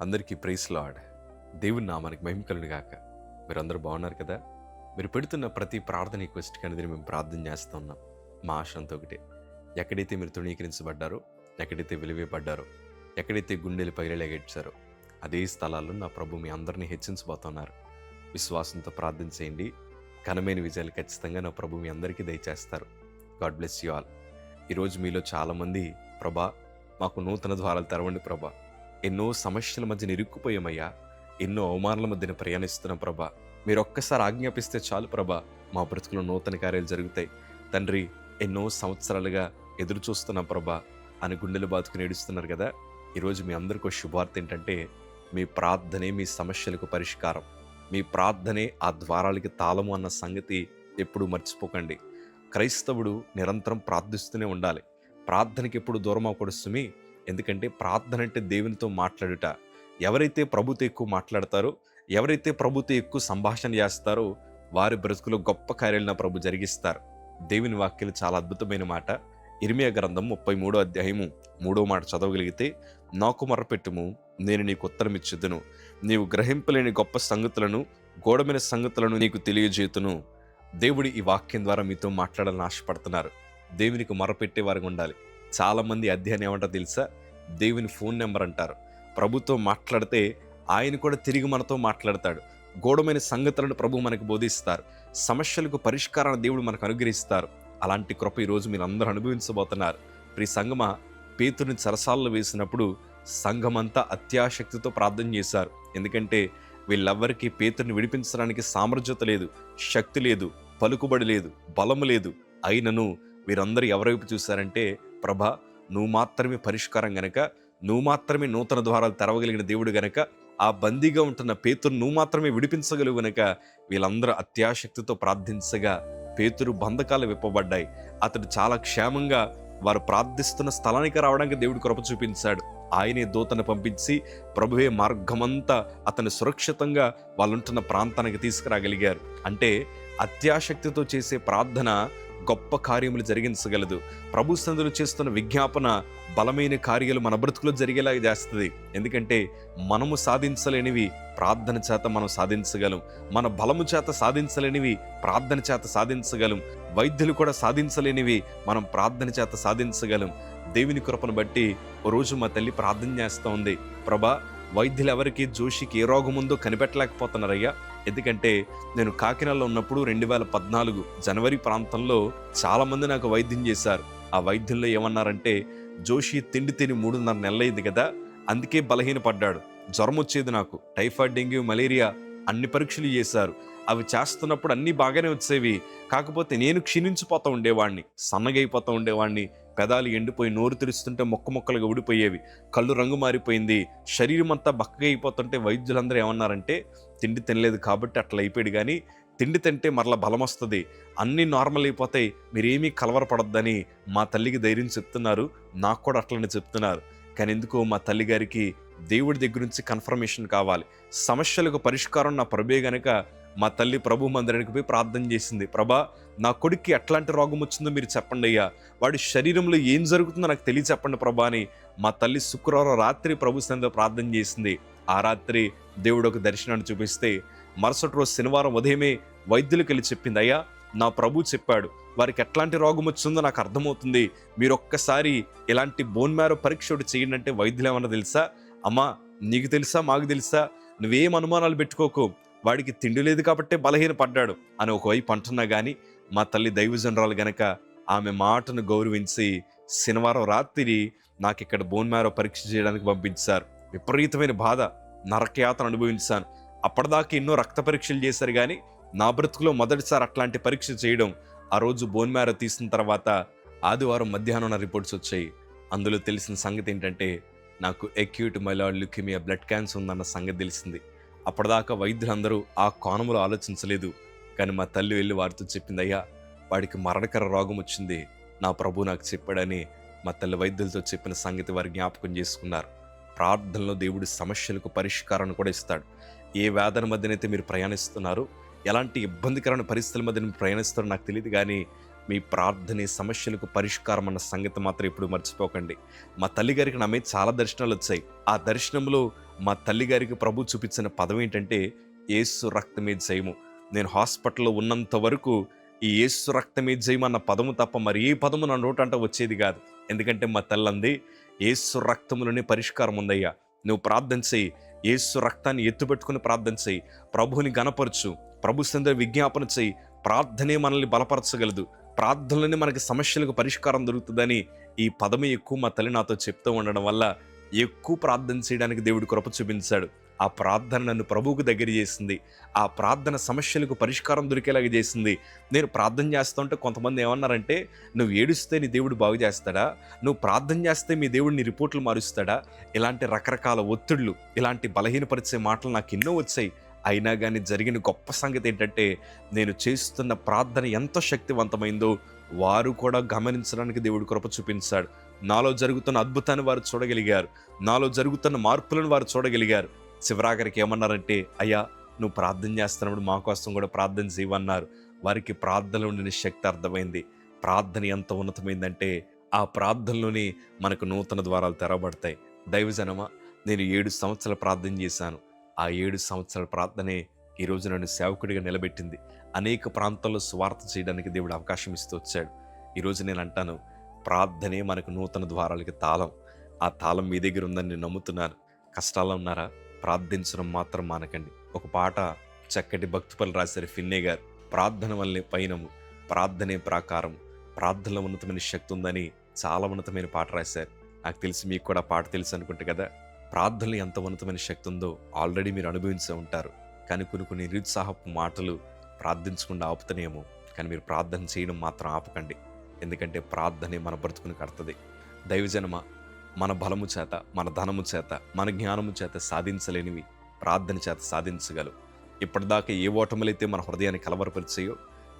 అందరికీ praise lord. దేవుని నామానికి మహిమ కలుగును గాక. మీరందరూ బాగున్నారు కదా? మీరు పెడుతున్న ప్రతి ప్రార్థన రిక్వెస్ట్‌కి అనేది మేము ప్రార్థన చేస్తూ ఉన్నాం. మా ఆశ అంతా ఒకటే. ఎక్కడైతే మీరు తృణీకరించబడ్డారో, ఎక్కడైతే వెలివేయబడ్డారో, ఎక్కడైతే గుండెలు పగిలేలాగేడ్చారో అదే స్థలాల్లో నా ప్రభు మీ అందరినీ హెచ్చించబోతున్నారు. విశ్వాసంతో ప్రార్థన చేయండి. ఘనమైన విజయాలు ఖచ్చితంగా నా ప్రభు మీ అందరికీ దయచేస్తారు. God bless you all. ఈరోజు మీలో చాలామంది, ప్రభా మాకు నూతన ద్వారాలు తెరవండి ప్రభా, ఎన్నో సమస్యల మధ్యన ఇరుక్కుపోయామయ్యా, ఎన్నో అవమానాల మధ్యన ప్రయాణిస్తున్నాం ప్రభా, మీరు ఒక్కసారి ఆజ్ఞాపిస్తే చాలు ప్రభా, మా బ్రతుకులో నూతన కార్యాలు జరుగుతాయి తండ్రి, ఎన్నో సంవత్సరాలుగా ఎదురు చూస్తున్నాం ప్రభా అని గుండెలు బాదుకుని ఏడుస్తున్నారు కదా. ఈరోజు మీ అందరికీ శుభార్త ఏంటంటే, మీ ప్రార్థనే మీ సమస్యలకు పరిష్కారం, మీ ప్రార్థనే ఆ ద్వారాలకి తాళము అన్న సంగతి ఎప్పుడూ మర్చిపోకండి. క్రైస్తవుడు నిరంతరం ప్రార్థిస్తూనే ఉండాలి. ప్రార్థనకి ఎప్పుడు దూరం అవ్వకూడదు సుమి. ఎందుకంటే ప్రార్థన అంటే దేవునితో మాట్లాడుట. ఎవరైతే ప్రభుతో ఎక్కువ మాట్లాడతారో, ఎవరైతే ప్రభుతో ఎక్కువ సంభాషణ చేస్తారో వారి బ్రతుకులో గొప్ప కార్యాలు నా ప్రభు జరిగిస్తారు. దేవుని వాక్యాలు చాలా అద్భుతమైన మాట. ఇర్మియా గ్రంథం 33వ అధ్యాయము 3వ మాట చదవగలిగితే, నాకు మొర్రపెట్టుము, నేను నీకు ఉత్తరం ఇచ్చుదును, నీవు గ్రహింపలేని గొప్ప సంగతులను, గూఢమైన సంగతులను నీకు తెలియజేతును. దేవుడు ఈ వాక్యం ద్వారా మీతో మాట్లాడాలని ఆశపడుతున్నారు. దేవునికి మొరపెట్టే వారికి ఉండాలి. చాలామంది అధ్యయనం ఏమంటారో తెలుసా? దేవుని ఫోన్ నెంబర్ అంటారు. ప్రభుతో మాట్లాడితే ఆయన కూడా తిరిగి మనతో మాట్లాడతాడు. గూఢమైన సంగతులను ప్రభు మనకు బోధిస్తారు. సమస్యలకు పరిష్కారాన్ని దేవుడు మనకు అనుగ్రహిస్తారు. అలాంటి కృప ఈరోజు మీరు అందరూ అనుభవించబోతున్నారు. ప్రియ సంగమా, పేతురుని చెరసాలలో వేసినప్పుడు సంఘమంతా అత్యాశక్తితో ప్రార్థన చేశారు. ఎందుకంటే వీళ్ళెవ్వరికీ పేతురుని విడిపించడానికి సామర్థ్యత లేదు, శక్తి లేదు, పలుకుబడి లేదు, బలము లేదు. అయినను వీరందరూ ఎవరైపు చూశారంటే, ప్రభా నువ్వు మాత్రమే పరిష్కారం గనక, నువ్వు మాత్రమే నూతన ద్వారాలు తెరవగలిగిన దేవుడు గనక, ఆ బందీగా ఉంటున్న పేతురు నువ్వు మాత్రమే విడిపించగలుగు గనక వీళ్ళందరూ అత్యాశక్తితో ప్రార్థించగా పేతురు బంధకాలు విప్పబడ్డాయి. అతడు చాలా క్షేమంగా వారు ప్రార్థిస్తున్న స్థలానికి రావడానికి దేవుడు కృప చూపించాడు. ఆయనే దూతను పంపించి ప్రభువే మార్గమంతా అతను సురక్షితంగా వాళ్ళుంటున్న ప్రాంతానికి తీసుకురాగలిగారు. అంటే అత్యాశక్తితో చేసే ప్రార్థన గొప్ప కార్యములు జరిగించగలదు. ప్రభు సన్నిధిలో చేస్తున్న విజ్ఞాపన బలమైన కార్యాలు మన బ్రతుకులో జరిగేలాగా చేస్తుంది. ఎందుకంటే మనము సాధించలేనివి ప్రార్థన చేత మనం సాధించగలం. మన బలము చేత సాధించలేనివి ప్రార్థన చేత సాధించగలం. వైద్యులు కూడా సాధించలేనివి మనం ప్రార్థన చేత సాధించగలం. దేవుని కృపను బట్టి ఓ రోజు మా తల్లి ప్రార్థన చేస్తూ ఉంది, ప్రభా వైద్యులు ఎవరికి జోషికి ఏ రోగం ఉందో కనిపెట్టలేకపోతున్నారయ్యా. ఎందుకంటే నేను కాకినాడలో ఉన్నప్పుడు 2014 జనవరి ప్రాంతంలో చాలామంది నాకు వైద్యం చేశారు. ఆ వైద్యుల్లో ఏమన్నారంటే, జోషి తిండి తిని 3.5 నెలలైంది కదా, అందుకే బలహీనపడ్డాడు. జ్వరం వచ్చేది నాకు, టైఫాయిడ్, డెంగ్యూ, మలేరియా అన్ని పరీక్షలు చేశారు. అవి చేస్తున్నప్పుడు అన్నీ బాగానే వచ్చేవి. కాకపోతే నేను క్షీణించిపోతూ ఉండేవాడిని, సన్నగైపోతూ ఉండేవాడిని, పెదాలు ఎండిపోయి నోరు తెరుస్తుంటే మొక్కలుగా ఊడిపోయేవి, కళ్ళు రంగు మారిపోయింది, శరీరం అంతా బక్కగా అయిపోతుంటే వైద్యులందరూ ఏమన్నారంటే, తిండి తినలేదు కాబట్టి అట్లా అయిపోయాడు, కానీ తిండి తింటే మరలా బలం వస్తుంది, అన్నీ నార్మల్ అయిపోతాయి, మీరేమీ కలవరపడొద్దని మా తల్లికి ధైర్యం చెప్తున్నారు. నాకు కూడా అట్లనే చెప్తున్నారు. కానీ ఎందుకో మా తల్లి గారికి దేవుడి దగ్గర నుంచి కన్ఫర్మేషన్ కావాలి. సమస్యలకు పరిష్కారం నా ప్రభే గనక మా తల్లి ప్రభు మందిరానికి పోయి ప్రార్థన చేసింది. ప్రభా నా కొడుక్కి ఎట్లాంటి రోగం వచ్చిందో మీరు చెప్పండి అయ్యా, వాడి శరీరంలో ఏం జరుగుతుందో నాకు తెలియ చెప్పండి ప్రభా అని మా తల్లి శుక్రవారం రాత్రి ప్రభు సన్నిధిలో ప్రార్థన చేసింది. ఆ రాత్రి దేవుడు ఒక దర్శనాన్ని చూపిస్తే మరుసటి రోజు శనివారం ఉదయమే వైద్యులకు వెళ్ళి చెప్పింది, అయ్యా నా ప్రభు చెప్పాడు, వారికి ఎట్లాంటి రోగం వచ్చిందో నాకు అర్థమవుతుంది, మీరు ఒక్కసారి ఇలాంటి బోన్ మ్యారో పరీక్ష ఒకటి చేయండి. అంటే వైద్యులు ఏమన్నా తెలుసా, అమ్మా నీకు తెలుసా మాకు తెలుసా, నువ్వేం అనుమానాలు పెట్టుకోకు, వాడికి తిండి లేదు కాబట్టే బలహీన పడ్డాడు అని ఒకవైపు అంటున్నా కానీ మా తల్లి దైవజనరాలు గనక ఆమె మాటను గౌరవించి శనివారం రాత్రి నాకు ఇక్కడ బోన్ మ్యారో పరీక్ష చేయడానికి పంపించారు. విపరీతమైన బాధ, నరకయాతన అనుభవించాను. అప్పటిదాకా ఎన్నో రక్త పరీక్షలు చేశారు, కానీ నా బ్రతుకులో మొదటిసారి అట్లాంటి పరీక్ష చేయడం. ఆ రోజు బోన్ మ్యారో తీసిన తర్వాత ఆదివారం మధ్యాహ్నం రిపోర్ట్స్ వచ్చాయి. అందులో తెలిసిన సంగతి ఏంటంటే, నాకు acute myeloid leukaemia, blood cancer ఉందన్న సంగతి తెలిసింది. అప్పటిదాకా వైద్యులందరూ ఆ కోణంలో ఆలోచించలేదు. కానీ మా తల్లి వెళ్ళి వారితో చెప్పింది, అయ్యా వాడికి మరణకర రోగం వచ్చింది, నా ప్రభు నాకు చెప్పాడని మా తల్లి వైద్యులతో చెప్పిన సంగతి వారు జ్ఞాపకం చేసుకున్నారు. ప్రార్థనలో దేవుడి సమస్యలకు పరిష్కారాన్ని కూడా ఇస్తాడు. ఏ వేదన మధ్యనైతే మీరు ప్రయాణిస్తున్నారో, ఎలాంటి ఇబ్బందికరమైన పరిస్థితుల మధ్య మీరు ప్రయాణిస్తారో నాకు తెలియదు, కానీ మీ ప్రార్థనే సమస్యలకు పరిష్కారం అన్న సంగతి మాత్రం ఎప్పుడు మర్చిపోకండి. మా తల్లి గారికి నా మీద చాలా దర్శనాలు వచ్చాయి. ఆ దర్శనంలో మా తల్లిగారికి ప్రభు చూపించిన పదం ఏంటంటే యేసు రక్తమే జయము. నేను హాస్పిటల్లో ఉన్నంత వరకు ఈ యేసు రక్తమే జయము అన్న పదము తప్ప మరి ఏ పదము నా నోటంట వచ్చేది కాదు. ఎందుకంటే మా తల్లి అంది, యేసు రక్తములోనే పరిష్కారం ఉందయ్యా, నువ్వు ప్రార్థన చెయ్యి, యేసు రక్తాన్ని ఎత్తుపెట్టుకుని ప్రార్థన చెయ్యి, ప్రభువుని గణపరచు, ప్రభు సందర్భ విజ్ఞాపన చెయ్యి, ప్రార్థనే మనల్ని బలపరచగలదు, ప్రార్థనలోనే మనకి సమస్యలకు పరిష్కారం దొరుకుతుందని ఈ పదమే ఎక్కువ మా తల్లి నాతో చెప్తూ ఉండడం వల్ల ఎక్కువ ప్రార్థన చేయడానికి దేవుడి కృప చూపించాడు. ఆ ప్రార్థన నన్ను ప్రభువుకు దగ్గర చేసింది. ఆ ప్రార్థన సమస్యలకు పరిష్కారం దొరికేలాగా చేసింది. నేను ప్రార్థన చేస్తూ ఉంటే కొంతమంది ఏమన్నారంటే, నువ్వు ఏడుస్తే నీ దేవుడు బాగు చేస్తాడా, నువ్వు ప్రార్థన చేస్తే మీ దేవుడు నీ రిపోర్ట్లు మారుస్తాడా, ఇలాంటి రకరకాల ఒత్తిళ్లు, ఇలాంటి బలహీనపరిచే మాటలు నాకు ఎన్నో వచ్చాయి. అయినా కానీ జరిగిన గొప్ప సంగతి ఏంటంటే, నేను చేస్తున్న ప్రార్థన ఎంత శక్తివంతమైందో వారు కూడా గమనించడానికి దేవుడు కృప చూపించాడు. నాలో జరుగుతున్న అద్భుతాన్ని వారు చూడగలిగారు, నాలో జరుగుతున్న మార్పులను వారు చూడగలిగారు. చివరాఖరికి ఏమన్నారంటే, అయ్యా నువ్వు ప్రార్థన చేస్తున్నప్పుడు మా కోసం కూడా ప్రార్థన చేయమన్నారు. వారికి ప్రార్థనలో ఉండిన శక్తి అర్థమైంది. ప్రార్థన ఎంత ఉన్నతమైందంటే ఆ ప్రార్థనలోనే మనకు నూతన ద్వారాలు తెరవబడతాయి. దైవజనమా, నేను 7 సంవత్సరాలు ప్రార్థన చేశాను. ఆ 7 సంవత్సరాల ప్రార్థనే ఈరోజు నన్ను సేవకుడిగా నిలబెట్టింది. అనేక ప్రాంతాల్లో స్వార్థ చేయడానికి దేవుడు అవకాశం ఇస్తూ వచ్చాడు. ఈరోజు నేను అంటాను, ప్రార్థనే మనకు నూతన ద్వారాలకి తాళం. ఆ తాళం మీ దగ్గర ఉందని నేను నమ్ముతున్నాను. కష్టాల్లో ఉన్నారా? ప్రార్థించడం మాత్రం మానకండి. ఒక పాట చక్కటి భక్తిపరులు రాశారు ఫిన్నే గారు. ప్రార్థన వల్లే పయనము, ప్రార్థనే ప్రాకారం, ప్రార్థనలో ఉన్నతమైన శక్తి ఉందని చాలా ఉన్నతమైన పాట రాశారు. నాకు తెలిసి మీకు కూడా పాట తెలుసు అనుకుంటే కదా. ప్రార్థనలో ఎంత ఉన్నతమైన శక్తి ఉందో ఆల్రెడీ మీరు అనుభవించే ఉంటారు. కానీ కొన్ని నిరుత్సాహపు మాటలు ప్రార్థించకుండా ఆపుతానేమో, కానీ మీరు ప్రార్థన చేయడం మాత్రం ఆపకండి. ఎందుకంటే ప్రార్థనే మన బ్రతుకుని కడుతుంది. దైవజనమ, మన బలము చేత, మన ధనము చేత, మన జ్ఞానము చేత సాధించలేనివి ప్రార్థన చేత సాధించగలవు. ఇప్పటిదాకా ఏ ఓటములైతే మన హృదయాన్ని కలవరపరిచాయో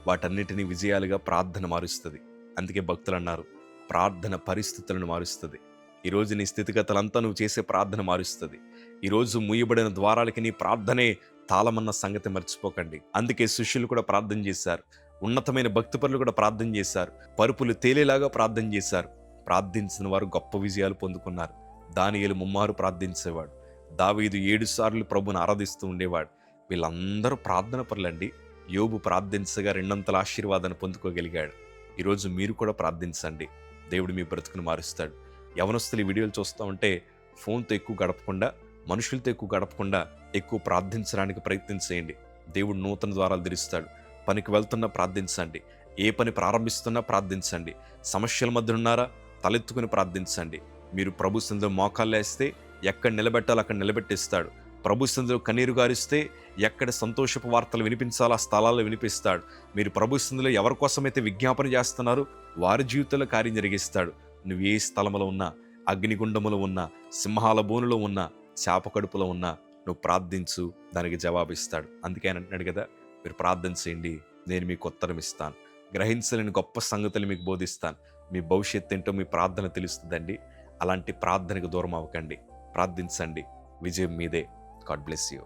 వాటన్నిటినీ విజయాలుగా ప్రార్థన మారుస్తుంది. అందుకే భక్తులు అన్నారు, ప్రార్థన పరిస్థితులను మారుస్తుంది. ఈరోజు నీ స్థితిగతులంతా నువ్వు చేసే ప్రార్థన మారుస్తుంది. ఈరోజు మూయబడిన ద్వారాలకి నీ ప్రార్థనే తాళమన్న సంగతి మర్చిపోకండి. అందుకే శిష్యులు కూడా ప్రార్థన చేశారు, ఉన్నతమైన భక్తిపరులు కూడా ప్రార్థన చేశారు, పరుపులు తేలేలాగా ప్రార్థన చేశారు. ప్రార్థించిన వారు గొప్ప విజయాలు పొందుకున్నారు. దానియేలు ముమ్మారు ప్రార్థించేవాడు. దావీదు 7 సార్లు ప్రభుని ఆరాధిస్తూ ఉండేవాడు. వీళ్ళందరూ ప్రార్థన పరులండి. యోబు ప్రార్థించగా 2 ఆశీర్వాదాన్ని పొందుకోగలిగాడు. ఈరోజు మీరు కూడా ప్రార్థించండి, దేవుడు మీ బ్రతుకును మారుస్తాడు. యవనస్తులు ఈ వీడియోలు చూస్తూ ఉంటే ఫోన్తో ఎక్కువ గడపకుండా, మనుషులతో ఎక్కువ గడపకుండా ఎక్కువ ప్రార్థించడానికి ప్రయత్నం చేయండి. దేవుడు నూతన ద్వారాలు తెరుస్తాడు. పనికి వెళ్తున్నా ప్రార్థించండి, ఏ పని ప్రారంభిస్తున్నా ప్రార్థించండి. సమస్యల మధ్య ఉన్నారా, తలెత్తుకుని ప్రార్థించండి. మీరు ప్రభు సన్నిధిలో మోకాళ్ళు వేస్తే ఎక్కడ నిలబెట్టాలో అక్కడ నిలబెట్టిస్తాడు. ప్రభు సన్నిధిలో కన్నీరు గారిస్తే ఎక్కడ సంతోషపు వార్తలు వినిపించాలో ఆ స్థలాల్లో వినిపిస్తాడు. మీరు ప్రభు సన్నిధిలో ఎవరి కోసమైతే విజ్ఞాపన చేస్తున్నారో వారి జీవితంలో కార్యం జరిగిస్తాడు. నువ్వు ఏ స్థలంలో ఉన్నా, అగ్నిగుండములో ఉన్నా, సింహాల బోనులో ఉన్నా, చేప కడుపులో ఉన్నా, నువ్వు ప్రార్థించు, దానికి జవాబిస్తాడు. అందుకే ఆయన అంటున్నాడు కదా, మీరు ప్రార్థన చేయండి, నేను మీకు ఉత్తరం ఇస్తాను, గ్రహించలేని గొప్ప సంగతులు మీకు బోధిస్తాను, మీ భవిష్యత్తు ఏంటో మీ ప్రార్థన తెలుస్తుందండి. అలాంటి ప్రార్థనకు దూరం అవ్వకండి, ప్రార్థించండి, విజయం మీదే. God bless you.